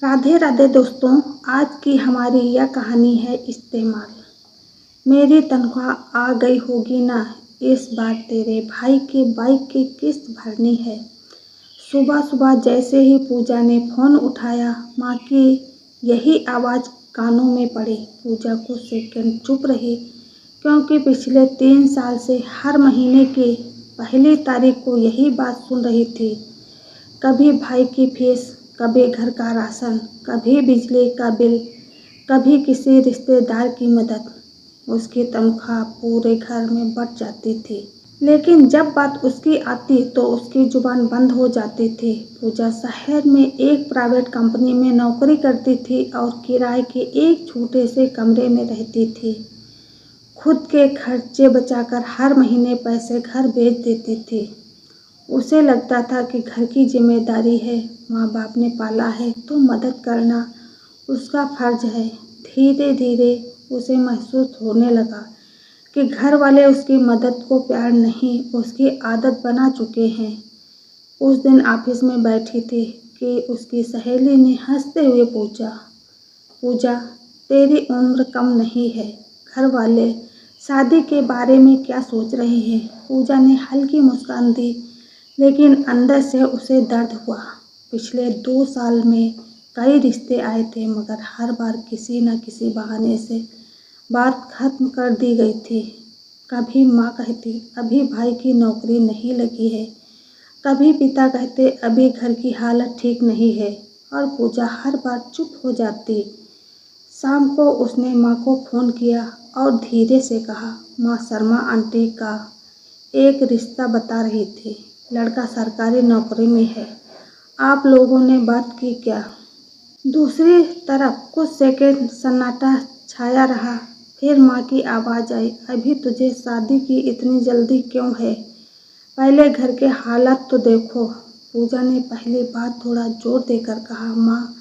राधे राधे दोस्तों। आज की हमारी यह कहानी है इस्तेमाल। मेरी तनख्वाह आ गई होगी ना, इस बार तेरे भाई के बाइक की किस्त भरनी है। सुबह सुबह जैसे ही पूजा ने फोन उठाया, माँ की यही आवाज़ कानों में पड़ी। पूजा कुछ सेकंड चुप रही, क्योंकि पिछले 3 साल से हर महीने की पहली तारीख को यही बात सुन रही थी। कभी भाई की फीस, कभी घर का राशन, कभी बिजली का बिल, कभी किसी रिश्तेदार की मदद। उसकी तनख्वाह पूरे घर में बँट जाती थी, लेकिन जब बात उसकी आती तो उसकी जुबान बंद हो जाती थी। पूजा शहर में एक प्राइवेट कंपनी में नौकरी करती थी और किराए के एक छोटे से कमरे में रहती थी। खुद के खर्चे बचाकर हर महीने पैसे घर भेज देती थी। उसे लगता था कि घर की जिम्मेदारी है, माँ बाप ने पाला है तो मदद करना उसका फर्ज है। धीरे धीरे उसे महसूस होने लगा कि घर वाले उसकी मदद को प्यार नहीं, उसकी आदत बना चुके हैं। उस दिन ऑफिस में बैठी थी कि उसकी सहेली ने हंसते हुए पूछा, पूजा, तेरी उम्र कम नहीं है, घर वाले शादी के बारे में क्या सोच रहे हैं? पूजा ने हल्की मुस्कान दी, लेकिन अंदर से उसे दर्द हुआ। पिछले 2 साल में कई रिश्ते आए थे, मगर हर बार किसी न किसी बहाने से बात खत्म कर दी गई थी। कभी माँ कहती, अभी भाई की नौकरी नहीं लगी है, कभी पिता कहते, अभी घर की हालत ठीक नहीं है, और पूजा हर बार चुप हो जाती। शाम को उसने माँ को फ़ोन किया और धीरे से कहा, माँ शर्मा आंटी का एक रिश्ता बता रही थी, लड़का सरकारी नौकरी में है। आप लोगों ने बात की क्या? दूसरी तरफ कुछ सेकंड सन्नाटा छाया रहा। फिर माँ की आवाज़ आई, अभी तुझे शादी की इतनी जल्दी क्यों है? पहले घर के हालात तो देखो। पूजा ने पहली बार थोड़ा जोर देकर कहा, माँ,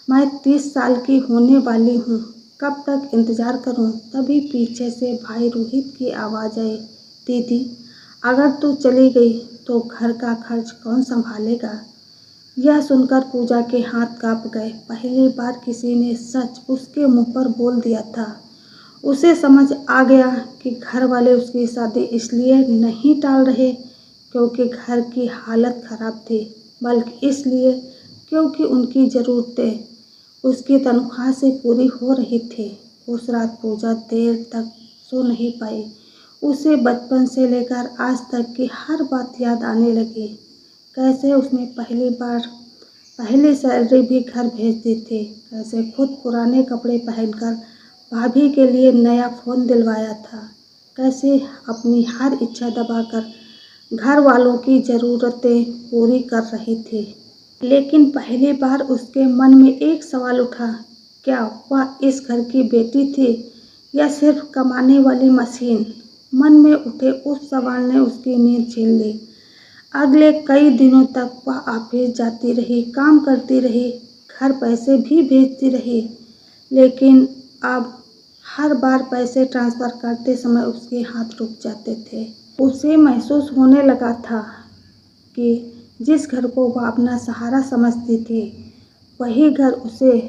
मैं 30 साल की होने वाली हूँ, कब तक इंतज़ार करूँ? तभी पीछे से भाई रोहित की आवाज़ आई, दीदी, अगर तू चली गई तो घर का खर्च कौन संभालेगा? यह सुनकर पूजा के हाथ कांप गए। पहली बार किसी ने सच उसके मुंह पर बोल दिया था। उसे समझ आ गया कि घर वाले उसकी शादी इसलिए नहीं टाल रहे क्योंकि घर की हालत खराब थी, बल्कि इसलिए क्योंकि उनकी ज़रूरतें उसकी तनख्वाह से पूरी हो रही थी। उस रात पूजा देर तक सो नहीं पाई। उसे बचपन से लेकर आज तक की हर बात याद आने लगी। कैसे उसने पहली सैलरी भी घर भेज दी थी, कैसे खुद पुराने कपड़े पहनकर भाभी के लिए नया फ़ोन दिलवाया था, कैसे अपनी हर इच्छा दबाकर घर वालों की ज़रूरतें पूरी कर रही थी। लेकिन पहली बार उसके मन में एक सवाल उठा, क्या वह इस घर की बेटी थी या सिर्फ कमाने वाली मशीन? मन में उठे उस सवाल ने उसकी नींद छीन ली। अगले कई दिनों तक वह ऑफिस जाती रही, काम करती रही, घर पैसे भी भेजती रही, लेकिन अब हर बार पैसे ट्रांसफ़र करते समय उसके हाथ रुक जाते थे। उसे महसूस होने लगा था कि जिस घर को वह अपना सहारा समझती थी, वही घर उसे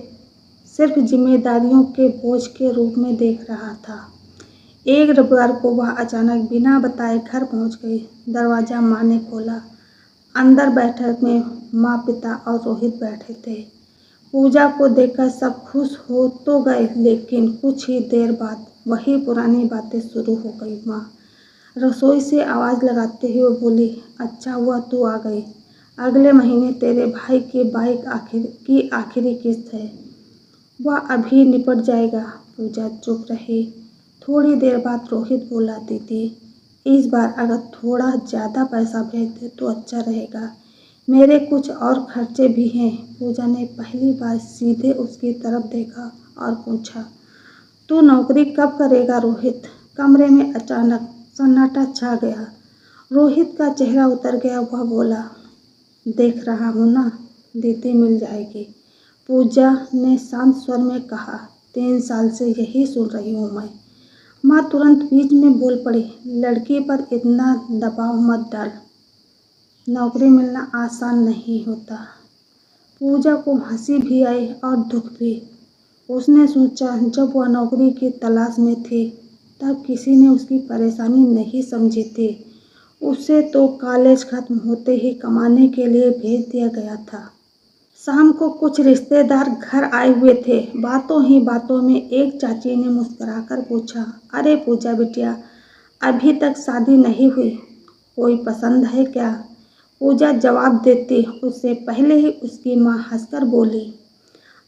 सिर्फ जिम्मेदारियों के बोझ के रूप में देख रहा था। एक रविवार को वह अचानक बिना बताए घर पहुंच गई। दरवाज़ा माँ ने खोला। अंदर बैठक में माँ, पिता और रोहित बैठे थे। पूजा को देखकर सब खुश हो तो गए, लेकिन कुछ ही देर बाद वही पुरानी बातें शुरू हो गई। माँ रसोई से आवाज़ लगाते हुए बोली, अच्छा हुआ तू आ गई, अगले महीने तेरे भाई की बाइक आखिरी किस्त है, वह अभी निपट जाएगा। पूजा चुप रही। थोड़ी देर बाद रोहित बोला, दीदी, इस बार अगर थोड़ा ज़्यादा पैसा भेज दे तो अच्छा रहेगा, मेरे कुछ और खर्चे भी हैं। पूजा ने पहली बार सीधे उसकी तरफ देखा और पूछा, तू नौकरी कब करेगा रोहित? कमरे में अचानक सन्नाटा छा गया। रोहित का चेहरा उतर गया। वह बोला, देख रहा हूँ ना, दीदी मिल जाएगी। पूजा ने शांत स्वर में कहा, 3 साल से यही सुन रही हूँ मैं। माँ तुरंत बीच में बोल पड़ी, लड़की पर इतना दबाव मत डाल, नौकरी मिलना आसान नहीं होता। पूजा को हंसी भी आई और दुख भी। उसने सोचा जब वह नौकरी की तलाश में थी तब किसी ने उसकी परेशानी नहीं समझी थी। उसे तो कॉलेज खत्म होते ही कमाने के लिए भेज दिया गया था। शाम को कुछ रिश्तेदार घर आए हुए थे। बातों ही बातों में एक चाची ने मुस्कुराकर पूछा, अरे पूजा बिटिया, अभी तक शादी नहीं हुई, कोई पसंद है क्या? पूजा जवाब देती उससे पहले ही उसकी माँ हंसकर बोली,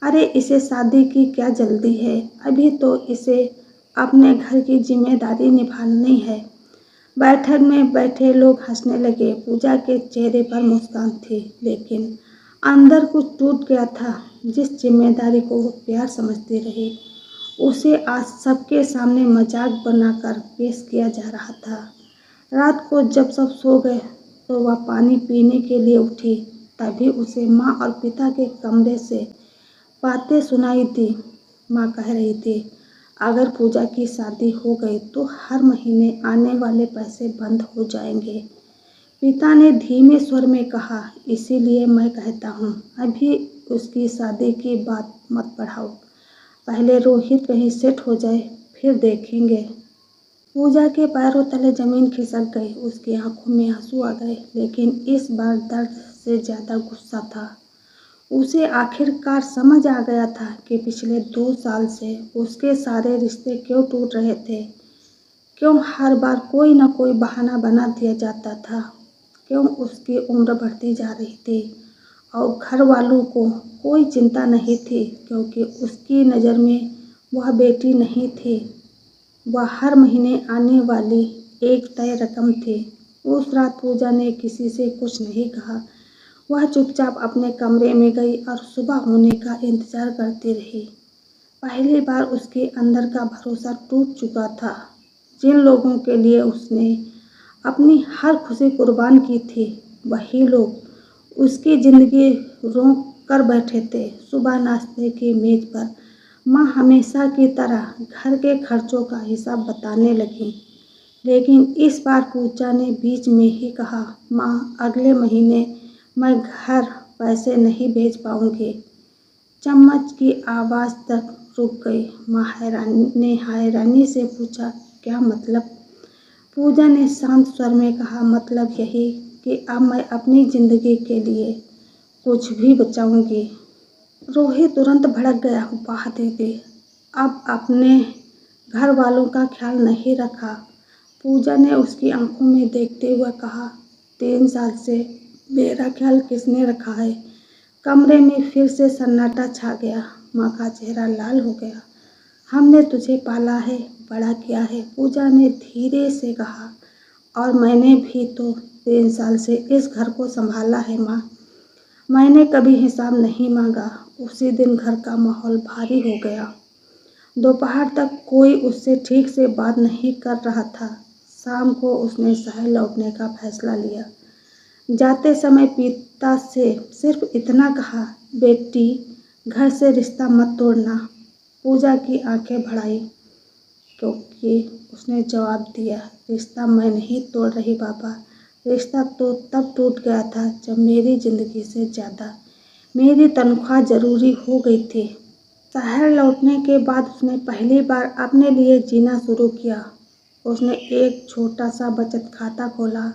अरे इसे शादी की क्या जल्दी है, अभी तो इसे अपने घर की जिम्मेदारी निभानी है। बैठक में बैठे लोग हंसने लगे। पूजा के चेहरे पर मुस्कान थी, लेकिन अंदर कुछ टूट गया था। जिस जिम्मेदारी को वो प्यार समझती रही, उसे आज सबके सामने मजाक बनाकर पेश किया जा रहा था। रात को जब सब सो गए तो वह पानी पीने के लिए उठी। तभी उसे माँ और पिता के कमरे से बातें सुनाई दी। माँ कह रही थी, अगर पूजा की शादी हो गई तो हर महीने आने वाले पैसे बंद हो जाएंगे। पिता ने धीमे स्वर में कहा, इसीलिए मैं कहता हूँ अभी उसकी शादी की बात मत बढ़ाओ। पहले रोहित कहीं सेट हो जाए, फिर देखेंगे। पूजा के पैरों तले जमीन खिसक गई। उसकी आंखों में आंसू आ गए, लेकिन इस बार दर्द से ज्यादा गुस्सा था। उसे आखिरकार समझ आ गया था कि पिछले 2 साल से उसके सारे रिश्ते क्यों टूट रहे थे। क्यों हर बार कोई न कोई बहाना बना दिया जाता था। क्यों उसकी उम्र बढ़ती जा रही थी और घर वालों को कोई चिंता नहीं थी, क्योंकि उसकी नज़र में वह बेटी नहीं थी, वह हर महीने आने वाली एक तय रकम थी। उस रात पूजा ने किसी से कुछ नहीं कहा। वह चुपचाप अपने कमरे में गई और सुबह होने का इंतजार करती रही। पहली बार उसके अंदर का भरोसा टूट चुका था। जिन लोगों के लिए उसने अपनी हर खुशी कुर्बान की थी, वही लोग उसकी जिंदगी रोक कर बैठे थे। सुबह नाश्ते की मेज पर माँ हमेशा की तरह घर के खर्चों का हिसाब बताने लगी, लेकिन इस बार पूजा ने बीच में ही कहा, माँ अगले महीने मैं घर पैसे नहीं भेज पाऊंगी। चम्मच की आवाज़ तक रुक गई। माँ हैरानी से पूछा, क्या मतलब? पूजा ने शांत स्वर में कहा, मतलब यही कि अब मैं अपनी जिंदगी के लिए कुछ भी बचाऊंगी। रोहित तुरंत भड़क गया, वाह दीदी, अब अपने घर वालों का ख्याल नहीं रखा। पूजा ने उसकी आंखों में देखते हुए कहा, 3 साल से मेरा ख्याल किसने रखा है? कमरे में फिर से सन्नाटा छा गया। माँ का चेहरा लाल हो गया। हमने तुझे पाला है, बड़ा किया है, पूजा ने धीरे से कहा, और मैंने भी तो 3 साल से इस घर को संभाला है माँ। मैंने कभी हिसाब नहीं मांगा। उसी दिन घर का माहौल भारी हो गया। दोपहर तक कोई उससे ठीक से बात नहीं कर रहा था। शाम को उसने शहर लौटने का फैसला लिया। जाते समय पिता से सिर्फ इतना कहा, बेटी घर से रिश्ता मत तोड़ना। पूजा की आंखें भर आई, क्योंकि उसने जवाब दिया, रिश्ता मैं नहीं तोड़ रही पापा। रिश्ता तो तब टूट गया था जब मेरी जिंदगी से ज़्यादा मेरी तनख्वाह ज़रूरी हो गई थी। शहर लौटने के बाद उसने पहली बार अपने लिए जीना शुरू किया। उसने एक छोटा सा बचत खाता खोला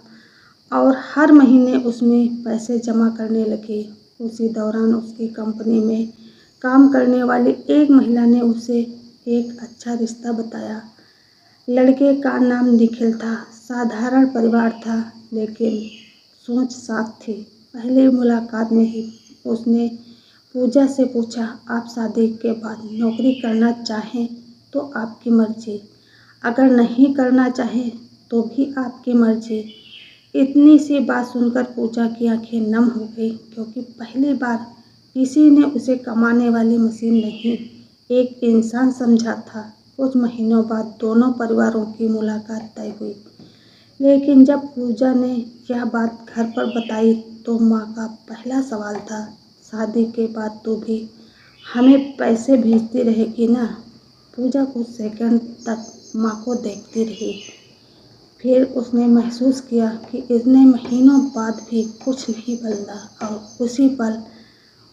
और हर महीने उसमें पैसे जमा करने लगी। उसी दौरान उसकी कंपनी में काम करने वाली एक महिला ने उसे एक अच्छा रिश्ता बताया। लड़के का नाम निखिल था। साधारण परिवार था, लेकिन सोच साफ थी। पहली मुलाकात में ही उसने पूजा से पूछा, आप शादी के बाद नौकरी करना चाहें तो आपकी मर्जी, अगर नहीं करना चाहें तो भी आपकी मर्जी। इतनी सी बात सुनकर पूजा की आंखें नम हो गई, क्योंकि पहली बार किसी ने उसे कमाने वाली मशीन नहीं, एक इंसान समझा था। कुछ महीनों बाद दोनों परिवारों की मुलाकात तय हुई, लेकिन जब पूजा ने यह बात घर पर बताई तो माँ का पहला सवाल था, शादी के बाद तो भी हमें पैसे भेजती रहेगी ना? पूजा कुछ सेकंड तक माँ को देखती रही। फिर उसने महसूस किया कि इतने महीनों बाद भी कुछ नहीं बदला और उसी पल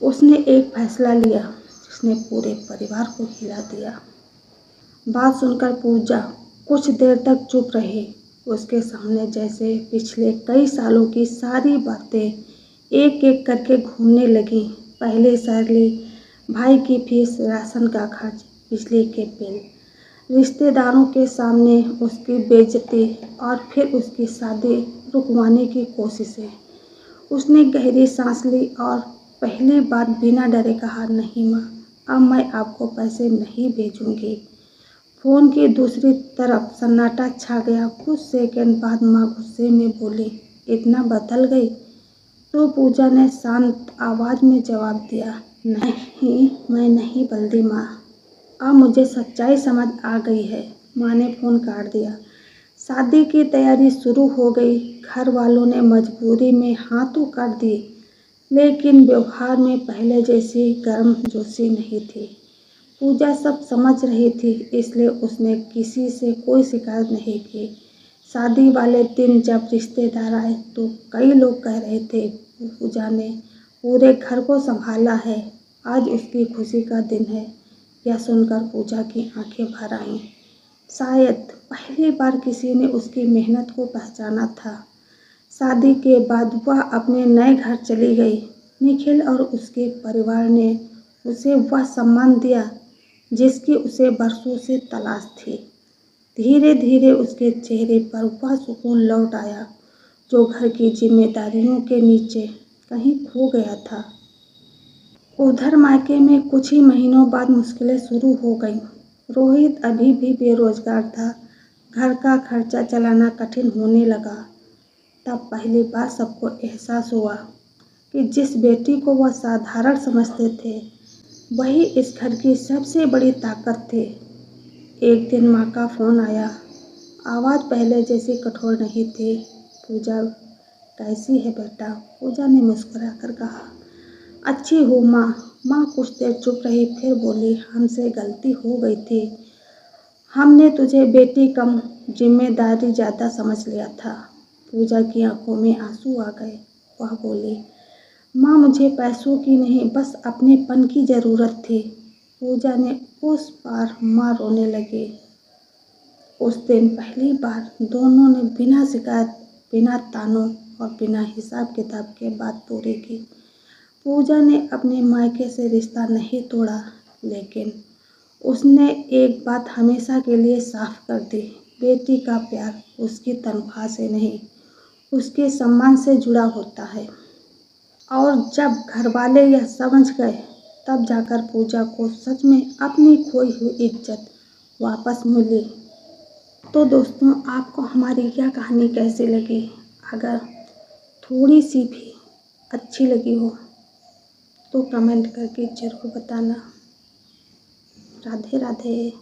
उसने एक फैसला लिया जिसने पूरे परिवार को हिला दिया। बात सुनकर पूजा कुछ देर तक चुप रही। उसके सामने जैसे पिछले कई सालों की सारी बातें एक एक करके घूमने लगी। पहले सैलरी, भाई की फीस, राशन का खर्च, बिजली के बिल, रिश्तेदारों के सामने उसकी बेइज्जती और फिर उसकी शादी रुकवाने की कोशिशें। उसने गहरी सांस ली और पहली बार बिना डरे कहा, नहीं माँ, अब मैं आपको पैसे नहीं भेजूंगी। फोन की दूसरी तरफ सन्नाटा छा गया। कुछ सेकंड बाद माँ गुस्से में बोली, इतना बदल गई? तो पूजा ने शांत आवाज में जवाब दिया, नहीं, मैं नहीं बल्दी माँ, अब मुझे सच्चाई समझ आ गई है। माँ ने फोन काट दिया। शादी की तैयारी शुरू हो गई। घर वालों ने मजबूरी में हाँ तो कर दी, लेकिन व्यवहार में पहले जैसी गर्मजोशी नहीं थी। पूजा सब समझ रही थी, इसलिए उसने किसी से कोई शिकायत नहीं की। शादी वाले दिन जब रिश्तेदार आए तो कई लोग कह रहे थे, पूजा ने पूरे घर को संभाला है, आज उसकी खुशी का दिन है। यह सुनकर पूजा की आंखें भर आईं। शायद पहली बार किसी ने उसकी मेहनत को पहचाना था। शादी के बाद वह अपने नए घर चली गई। निखिल और उसके परिवार ने उसे वह सम्मान दिया जिसकी उसे बरसों से तलाश थी। धीरे धीरे उसके चेहरे पर वह सुकून लौट आया जो घर की जिम्मेदारियों के नीचे कहीं खो गया था। उधर मायके में कुछ ही महीनों बाद मुश्किलें शुरू हो गईं। रोहित अभी भी बेरोजगार था। घर का खर्चा चलाना कठिन होने लगा। तब पहली बार सबको एहसास हुआ कि जिस बेटी को वह साधारण समझते थे, वही इस घर की सबसे बड़ी ताकत थे। एक दिन माँ का फोन आया। आवाज़ पहले जैसी कठोर नहीं थी। पूजा, कैसी है बेटा? पूजा ने मुस्कुराकर कहा, अच्छी हूँ माँ। माँ कुछ देर चुप रही, फिर बोली, हमसे गलती हो गई थी। हमने तुझे बेटी कम, जिम्मेदारी ज़्यादा समझ लिया था। पूजा की आंखों में आंसू आ गए। वह बोली, माँ, मुझे पैसों की नहीं, बस अपनेपन की ज़रूरत थी। पूजा ने उस पार माँ रोने लगी। उस दिन पहली बार दोनों ने बिना शिकायत, बिना तानों और बिना हिसाब किताब के बात पूरी की। पूजा ने अपने मायके से रिश्ता नहीं तोड़ा, लेकिन उसने एक बात हमेशा के लिए साफ कर दी, बेटी का प्यार उसकी तनख्वाह से नहीं, उसके सम्मान से जुड़ा होता है। और जब घरवाले यह समझ गए, तब जाकर पूजा को सच में अपनी खोई हुई इज्जत वापस मिली। तो दोस्तों, आपको हमारी यह कहानी कैसी लगी? अगर थोड़ी सी भी अच्छी लगी हो तो कमेंट करके ज़रूर बताना। राधे राधे।